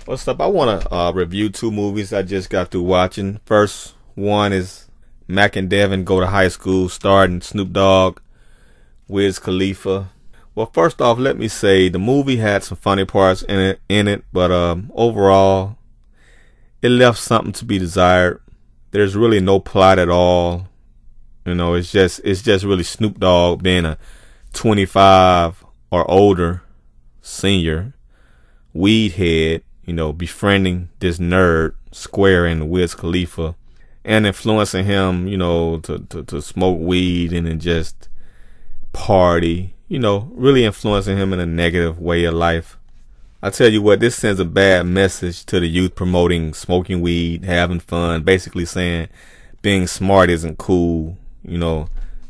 What's up? I want to review two movies I just got through watching. First one is Mac and Devin Go to High School, starring Snoop Dogg, Wiz Khalifa. Well, first off, let me say the movie had some funny parts in it, but overall, it left something to be desired. There's really no plot at all. You know, it's just really Snoop Dogg being a 25 or older senior weed head, you know, befriending this nerd Square and Wiz Khalifa and influencing him, you know, to smoke weed and then just party, you know, really influencing him in a negative way of life. I tell you what, this sends a bad message to the youth promoting smoking weed, having fun, basically saying being smart isn't cool, you know,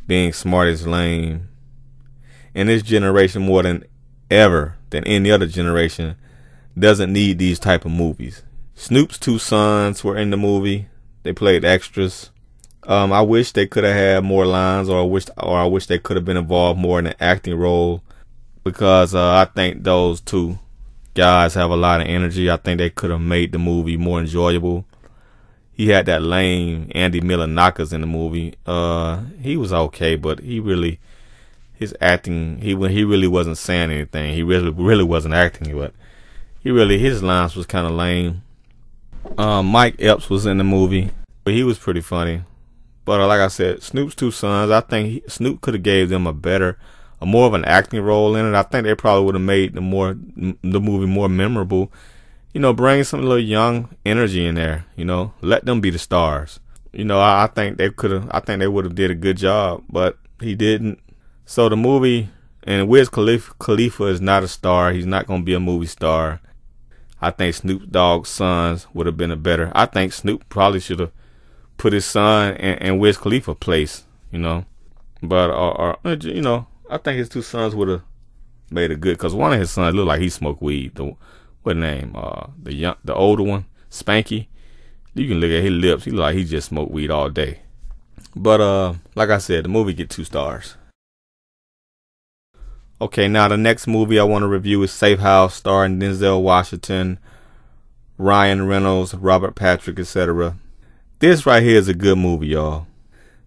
being smart is lame. And this generation, more than ever than any other generation, doesn't need these type of movies. Snoop's two sons were in the movie. They played extras. I wish they could have had more lines, or I wish they could have been involved more in the acting role, because I think those two guys have a lot of energy. I think they could have made the movie more enjoyable. He had that lame Andy Milonakis in the movie. He was okay, but his acting, he really wasn't saying anything. He really wasn't acting, but his lines was kind of lame. Mike Epps was in the movie, but he was pretty funny. But like I said, Snoop's two sons, I think Snoop could have gave them more of an acting role in it. I think they probably would have made the movie more memorable. You know, bring some little young energy in there. You know, let them be the stars. You know, I think they would have did a good job, but he didn't. So the movie, and Wiz Khalifa is not a star. He's not going to be a movie star. I think Snoop Dogg's sons would have been I think Snoop probably should have put his son in Wiz Khalifa's place, you know. But, you know, I think his two sons would have made it good, because one of his sons looked like he smoked weed. What name? The older one, Spanky. You can look at his lips. He look like he just smoked weed all day. But, like I said, the movie get 2 stars. Okay, now the next movie I want to review is Safehouse, starring Denzel Washington, Ryan Reynolds, Robert Patrick, etc. This right here is a good movie, y'all.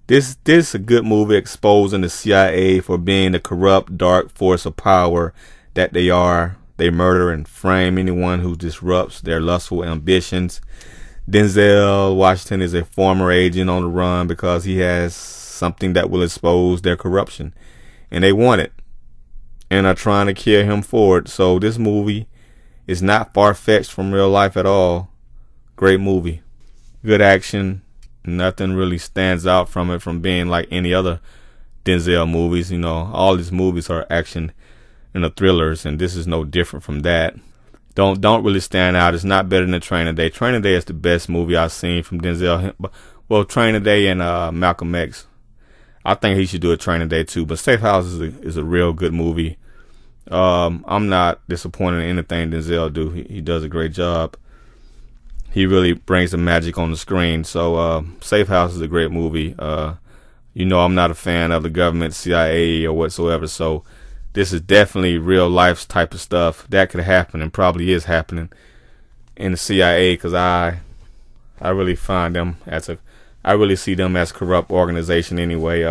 This is a good movie exposing the CIA for being the corrupt, dark force of power that they are. They murder and frame anyone who disrupts their lustful ambitions. Denzel Washington is a former agent on the run because he has something that will expose their corruption, and they want it, and are trying to kill him for it. So this movie is not far-fetched from real life at all. Great movie. Good action. Nothing really stands out from it from being like any other Denzel movies. You know, all these movies are action and thrillers, and this is no different from that. Don't really stand out. It's not better than Training Day. Training Day is the best movie I've seen from Denzel. Well, Training Day and Malcolm X. I think he should do a Training Day too. But Safehouse is a real good movie. I'm not disappointed in anything Denzel do. He does a great job. He really brings the magic on the screen. So Safehouse is a great movie. You know, I'm not a fan of the government, CIA, or whatsoever. So this is definitely real life type of stuff that could happen and probably is happening in the CIA, because I really find them I really see them as corrupt organization anyway.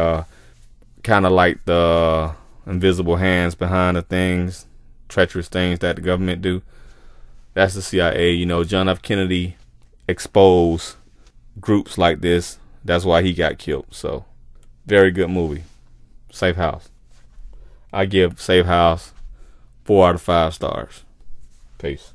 Kind of like the invisible hands behind the things, treacherous things that the government do. That's the CIA. You know, John F. Kennedy exposed groups like this. That's why he got killed. So, very good movie. Safehouse. I give Safehouse 4 out of 5 stars. Peace.